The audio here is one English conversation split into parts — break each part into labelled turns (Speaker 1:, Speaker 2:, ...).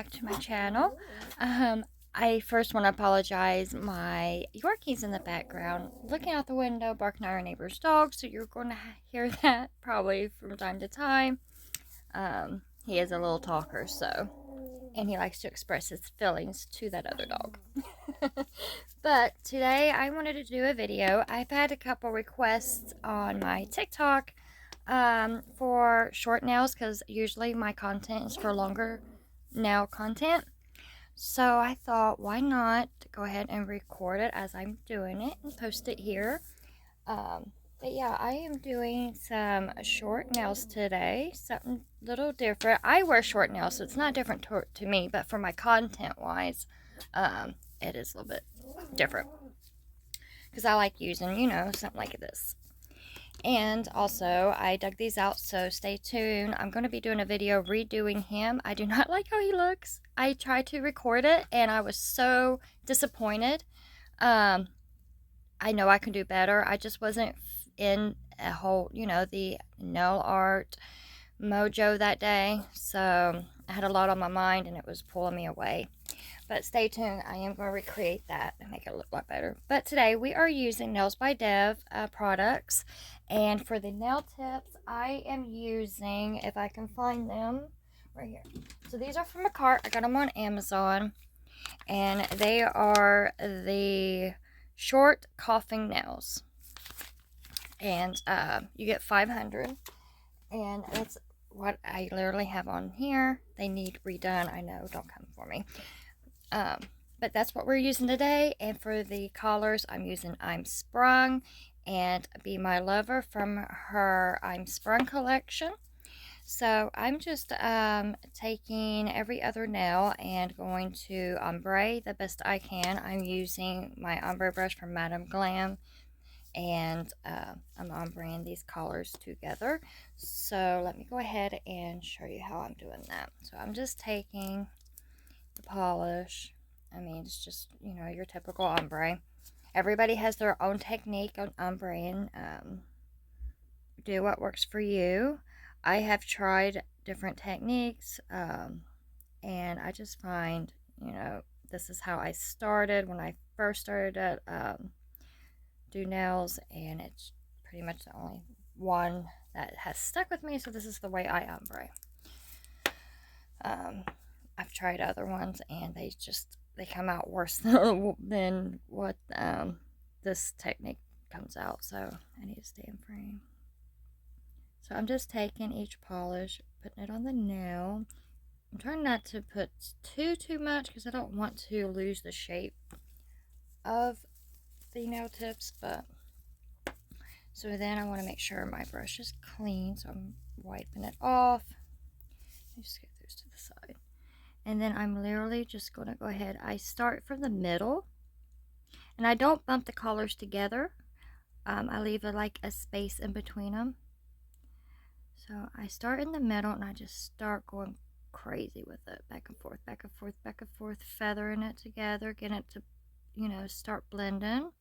Speaker 1: back to my channel. I first want to apologize. My Yorkie's in the background looking out the window, barking at our neighbor's dog, so you're going to hear that probably from time to time. He is a little talker, so, and he likes to express his feelings to that other dog. But today I wanted to do a video. I've had a couple requests on my TikTok for short nails, because usually my content is for longer nail content. So I thought, why not go ahead and record it as I'm doing it and post it here. But yeah, I am doing some short nails today, something a little different. I wear short nails, so it's not different to me, but for my content wise, it is a little bit different, because I like using, something like this. And also, I dug these out, so stay tuned. I'm going to be doing a video redoing him. I do not like how he looks. I tried to record it, and I was so disappointed. I know I can do better. I just wasn't in a whole, the nail art mojo that day. So, I had a lot on my mind, and it was pulling me away. But stay tuned. I am going to recreate that and make it look a lot better. But today we are using NailzbyDev products. And for the nail tips, I am using, if I can find them, right here. So these are from Makartt. I got them on Amazon. And they are the short coughing nails. And you get 500. And that's what I literally have on here. They need redone. I know, don't come for me. But that's what we're using today. And for the collars, I'm using I'm Sprung and Be My Lover from her I'm Sprung collection. So I'm just taking every other nail and going to ombre the best I can. I'm using my ombre brush from Madam Glam, and I'm ombreing these collars together. So let me go ahead and show you how I'm doing that. So I'm just taking the polish. I mean, it's just, your typical ombre. Everybody has their own technique on ombreing. Do what works for you. I have tried different techniques, and I just find, this is how I started when I first started to do nails, and it's pretty much the only one that has stuck with me, so this is the way I ombre. I've tried other ones, and they come out worse than what this technique comes out. So I need to stay in frame. So I'm just taking each polish, putting it on the nail. I'm trying not to put too much, because I don't want to lose the shape of the nail tips. But so then I want to make sure my brush is clean, so I'm wiping it off. Let me just get those to the side. And then I'm literally just going to go ahead. I start from the middle, and I don't bump the collars together. I leave like a space in between them. So I start in the middle, and I just start going crazy with it, back and forth, back and forth, back and forth, feathering it together, getting it to, start blending.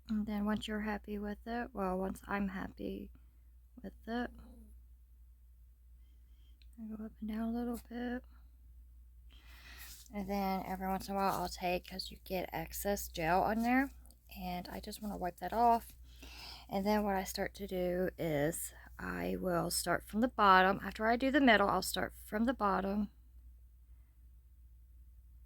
Speaker 1: And then once you're happy with it, well, once I'm happy with it, I go up and down a little bit. And then every once in a while I'll take, because you get excess gel on there, and I just want to wipe that off. And then what I start to do is I will start from the bottom. After I do the middle, I'll start from the bottom,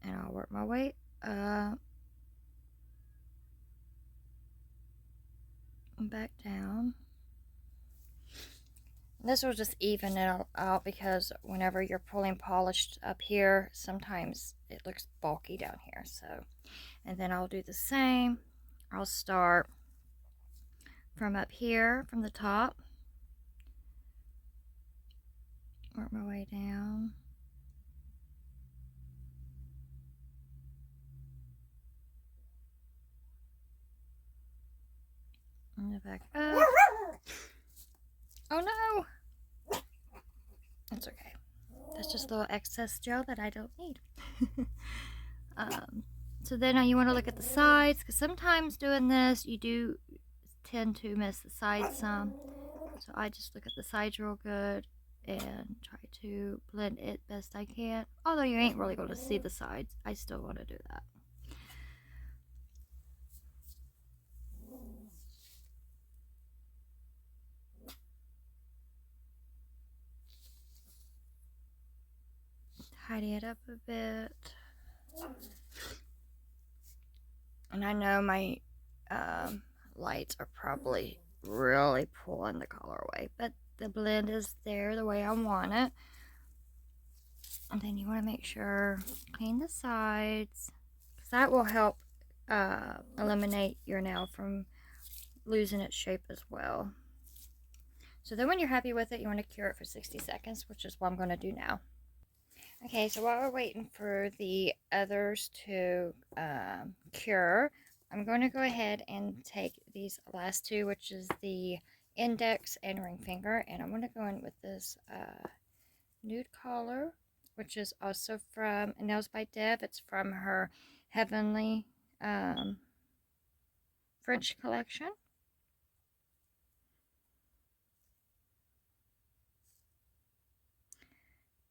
Speaker 1: and I'll work my way up and back down. This will just even it out, because whenever you're pulling polished up here, sometimes it looks bulky down here. So, and then I'll do the same. I'll start from up here, from the top, work my way down, and back up. Oh no! That's okay. That's just a little excess gel that I don't need. So then you want to look at the sides, because sometimes doing this, you do tend to miss the sides some. So I just look at the sides real good and try to blend it best I can. Although you ain't really going to see the sides, I still want to do that. Tidy it up a bit. And I know my lights are probably really pulling the color away, but the blend is there the way I want it. And then you want to make sure clean the sides, because that will help eliminate your nail from losing its shape as well. So then when you're happy with it, you want to cure it for 60 seconds, which is what I'm going to do now. Okay, so while we're waiting for the others to cure, I'm going to go ahead and take these last two, which is the index and ring finger, and I'm going to go in with this nude color, which is also from NailzbyDev. It's from her Heavenly French collection.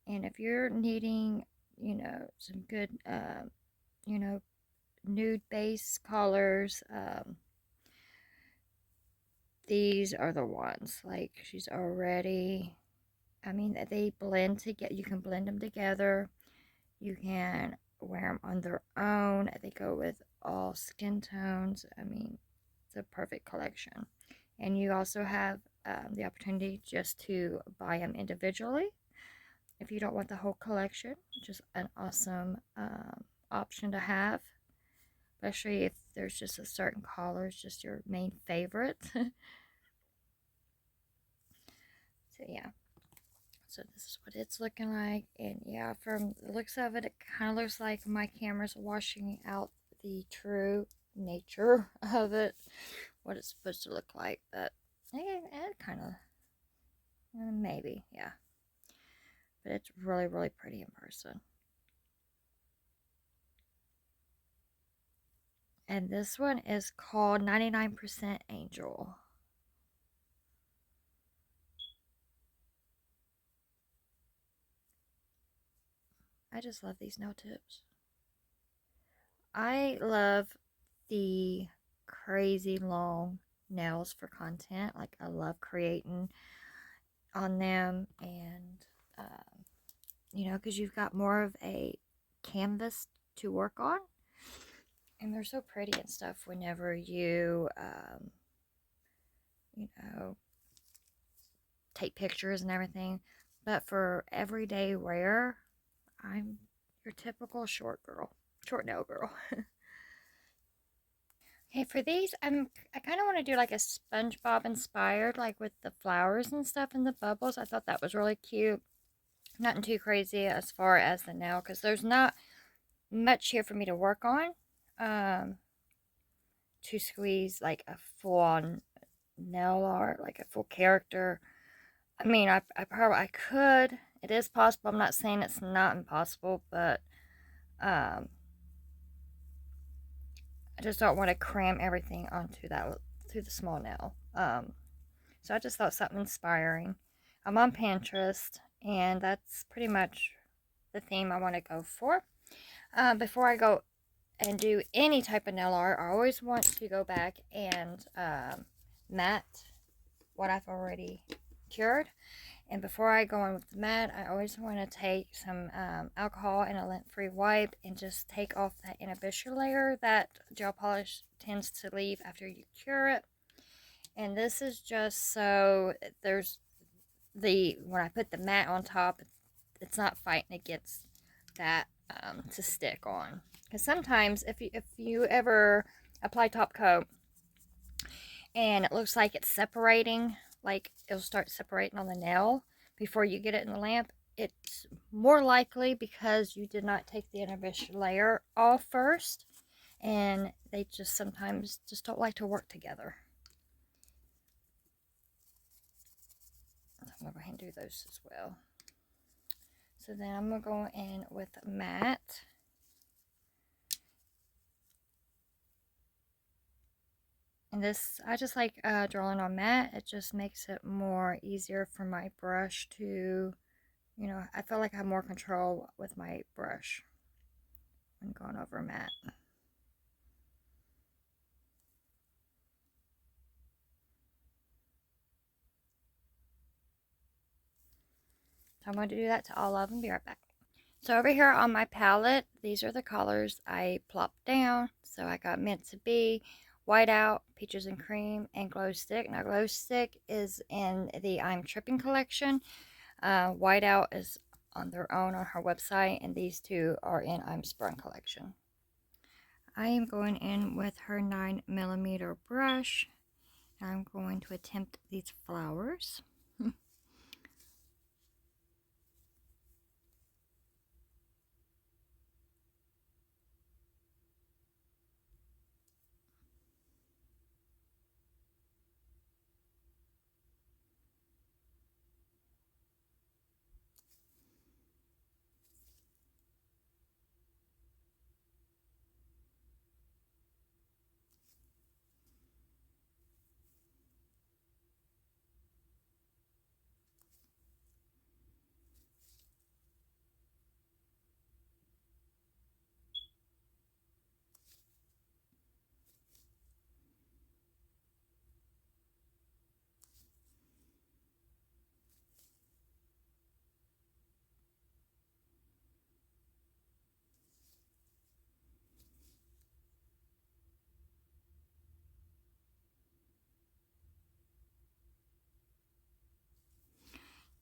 Speaker 1: And if you're needing, you know, some good, you know, nude base colors, these are the ones. Like, she's already, I mean, they blend together. You can blend them together. You can wear them on their own. They go with all skin tones. I mean, it's a perfect collection. And you also have the opportunity just to buy them individually if you don't want the whole collection, which is an awesome option to have, especially if there's just a certain color is just your main favorite. So yeah, so this is what it's looking like, and yeah, from the looks of it, it kind of looks like my camera's washing out the true nature of it, what it's supposed to look like, but it kind of, maybe, yeah. But it's really, really pretty in person. And this one is called 99% Angel. I just love these nail tips. I love the crazy long nails for content. Like, I love creating on them, and you know, because you've got more of a canvas to work on, and they're so pretty and stuff whenever you you know, take pictures and everything. But for everyday wear, I'm your typical short nail girl. Okay, for these, I kind of want to do like a SpongeBob inspired, like with the flowers and stuff and the bubbles. I thought that was really cute. Nothing too crazy as far as the nail, because there's not much here for me to work on to squeeze like a full-on nail art, like a full character. I mean, I probably I could. It is possible. I'm not saying it's not impossible, but I just don't want to cram everything onto the small nail. So I just thought something inspiring. I'm on Pinterest, and that's pretty much the theme I want to go for. Before I go and do any type of nail art, I always want to go back and matte what I've already cured. And before I go on with the matte, I always want to take some alcohol and a lint-free wipe and just take off that inhibition layer that gel polish tends to leave after you cure it. And this is just so there's when I put the matte on top, it's not fighting against that to stick on. Because sometimes if you ever apply top coat and it looks like it's separating, like it'll start separating on the nail before you get it in the lamp, it's more likely because you did not take the inhibition layer off first, and they just sometimes just don't like to work together. So I'm going to go ahead and do those as well. So then I'm going to go in with matte. And this, I just like drawing on matte. It just makes it more easier for my brush to, you know, I feel like I have more control with my brush when going over matte. So I'm going to do that to all of them. Be right back. So over here on my palette, these are the colors I plopped down. So I got Meant to Be, Whiteout, Peaches and Cream, and Glow Stick. Now Glow Stick is in the I'm Tripping collection. Whiteout is on their own on her website, and these two are in I'm Sprung collection. I am going in with her 9mm brush. I'm going to attempt these flowers.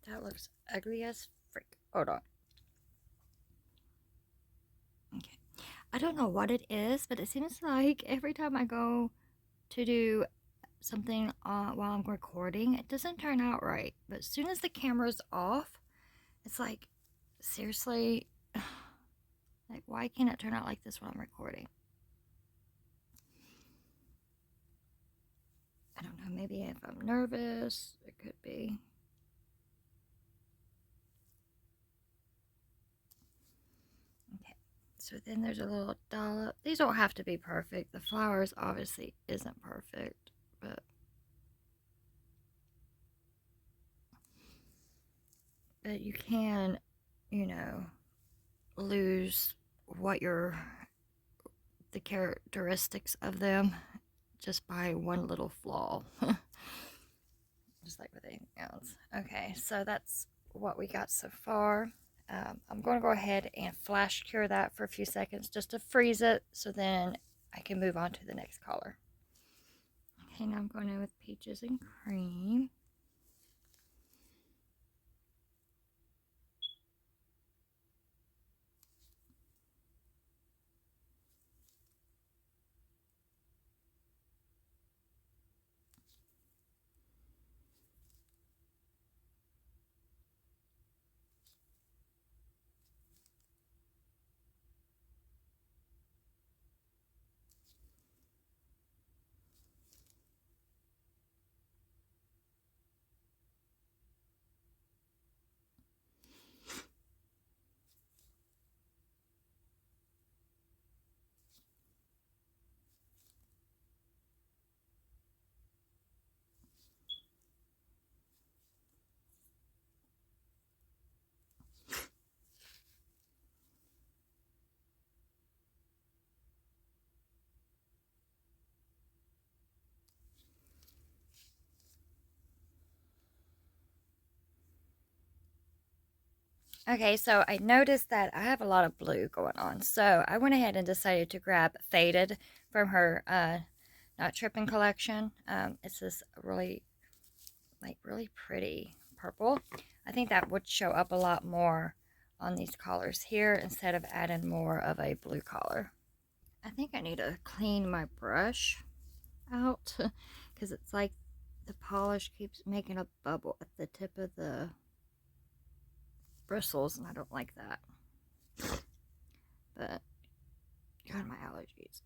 Speaker 1: That looks ugly as freak. Hold on. Okay. I don't know what it is, but it seems like every time I go to do something while I'm recording, it doesn't turn out right. But as soon as the camera's off, it's like, seriously, like, why can't it turn out like this when I'm recording? I don't know, maybe if I'm nervous, it could be. Okay, so then there's a little dollop. These don't have to be perfect. The flowers obviously isn't perfect, but you can, you know, lose what the characteristics of them just by one little flaw. Just like with anything else. Okay, so that's what we got so far. I'm going to go ahead and flash cure that for a few seconds just to freeze it, so then I can move on to the next color. Okay, now I'm going in with Peaches and Cream. Okay, so I noticed that I have a lot of blue going on, so I went ahead and decided to grab Faded from her Not Tripping collection. It's this really, really pretty purple. I think that would show up a lot more on these collars here instead of adding more of a blue collar. I think I need to clean my brush out because it's like the polish keeps making a bubble at the tip of the bristles, and I don't like that. But God, my allergies.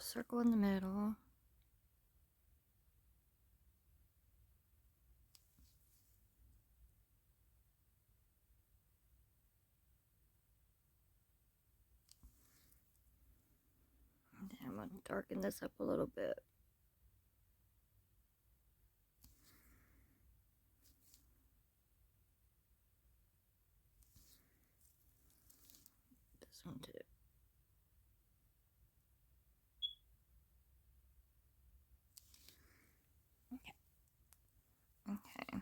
Speaker 1: circle in the middle. And then I'm going to darken this up a little bit. This one too. Okay.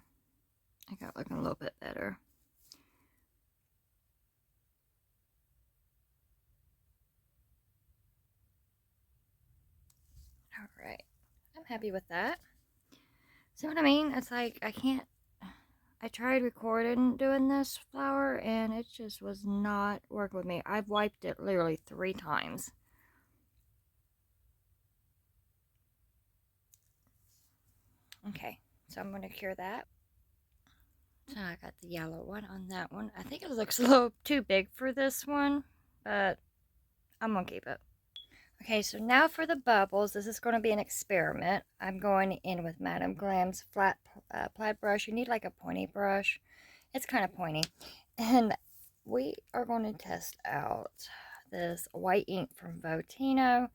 Speaker 1: I got looking a little bit better. Alright. I'm happy with that. See what I mean? It's like I tried recording doing this flower and it just was not working with me. I've wiped it literally 3 times. Okay, so I'm going to cure that. So I got the yellow one on that one. I think it looks a little too big for this one, but I'm going to keep it. Okay, so now for the bubbles. This is going to be an experiment. I'm going in with Madame Glam's flat plaid brush. You need like a pointy brush. It's kind of pointy. And we are going to test out this white ink from Votino.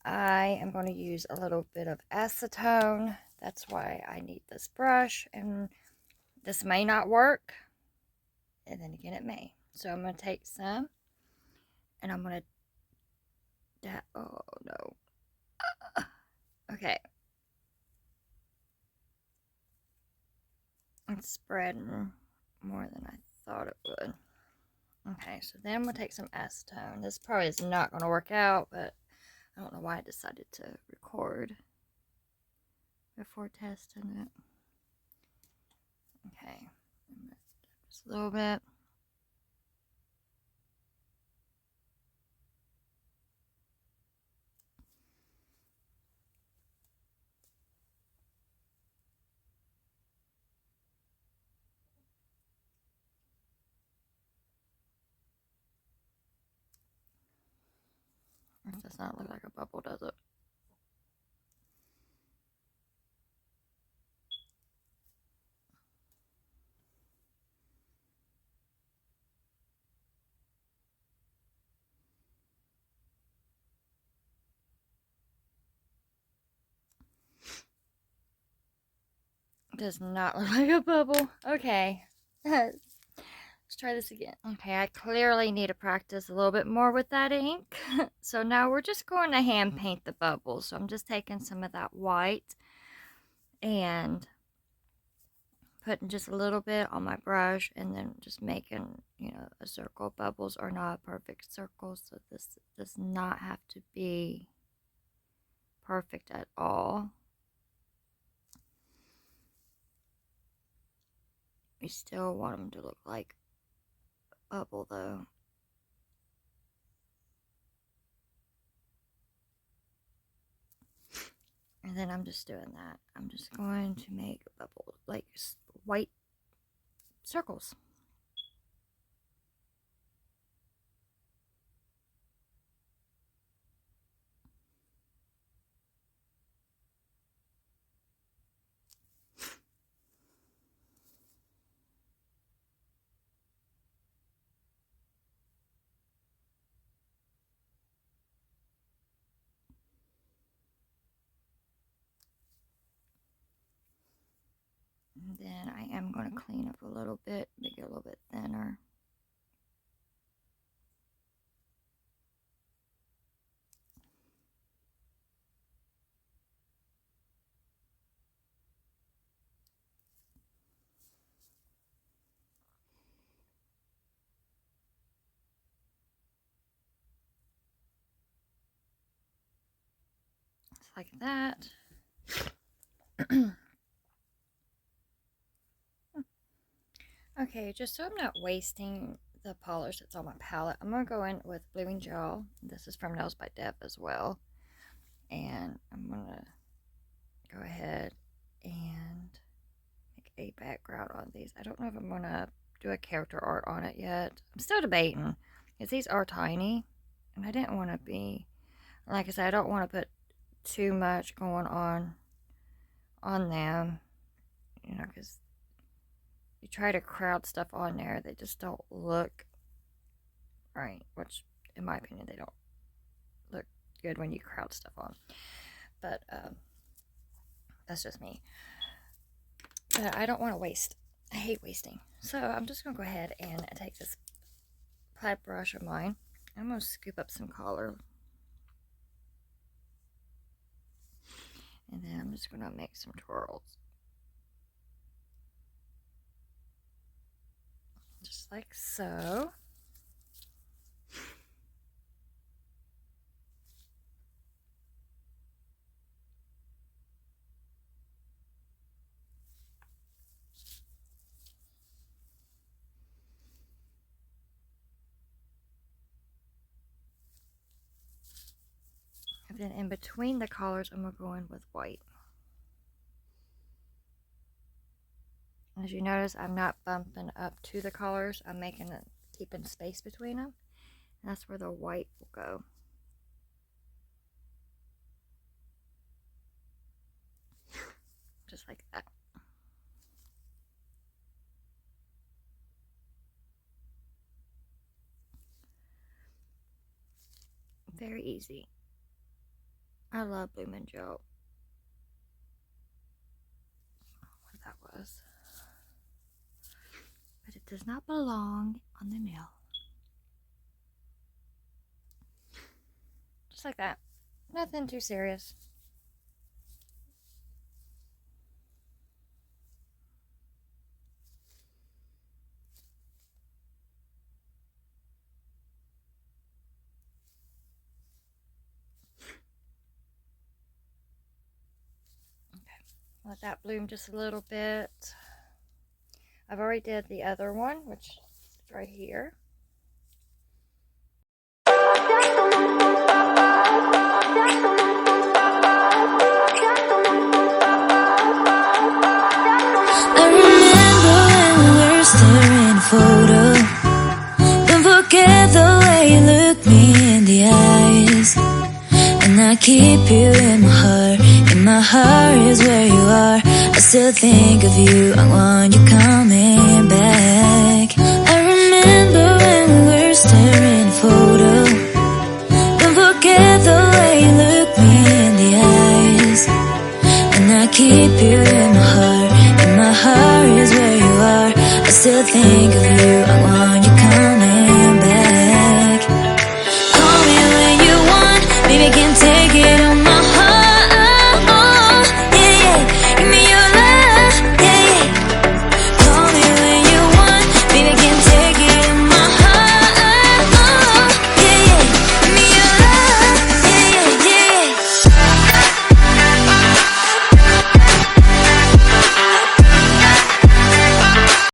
Speaker 1: I am going to use a little bit of acetone. That's why I need this brush. And this may not work. And then again, it may. So I'm going to take some. And I'm going to... Oh, no. Okay. It's spreading more than I thought it would. Okay, so then we'll take some acetone. This probably is not going to work out, but I don't know why I decided to record before testing it. Okay, just a little bit. It does not look like a bubble, does it? It does not look like a bubble. Okay. Let's try this again. Okay, I clearly need to practice a little bit more with that ink. So now we're just going to hand paint the bubbles. So I'm just taking some of that white and putting just a little bit on my brush and then just making, you know, a circle. Bubbles are not a perfect circle, so this does not have to be perfect at all. We still want them to look like a bubble though. And then I'm just doing that. I'm just going to make a bubble, like white circles. And then I am going to clean up a little bit, make it a little bit thinner. Just like that. Okay, just so I'm not wasting the polish that's on my palette, I'm going to go in with Blooming Gel. This is from NailzbyDev as well. And I'm going to go ahead and make a background on these. I don't know if I'm going to do a character art on it yet. I'm still debating because these are tiny and I didn't want to be Like I said, I don't want to put too much going on them, you know, because you try to crowd stuff on there, they just don't look right, which in my opinion they don't look good when you crowd stuff on. But that's just me. But I don't want to waste. I hate wasting. So I'm just going to go ahead and take this plaid brush of mine. I'm going to scoop up some color. And then I'm just going to make some twirls. Just like so. And then in between the collars, I'm going to go in with white. As you notice, I'm not bumping up to the collars. I'm keeping space between them. And that's where the white will go. Just like that. Very easy. I love Bloomin' Gel. What that was. But it does not belong on the nail. Just like that. Nothing too serious. Let that bloom just a little bit. I've already did the other one, which is right here.
Speaker 2: I remember when we were staring at a photo. Don't forget the way you look me in the eyes. And I keep you in my heart. My heart is where you are. I still think of you. I want you coming back. I remember when we were staring at a photo. Don't forget the way you look me in the eyes. And I keep you in my heart. And my heart is where you are. I still think of you. I want you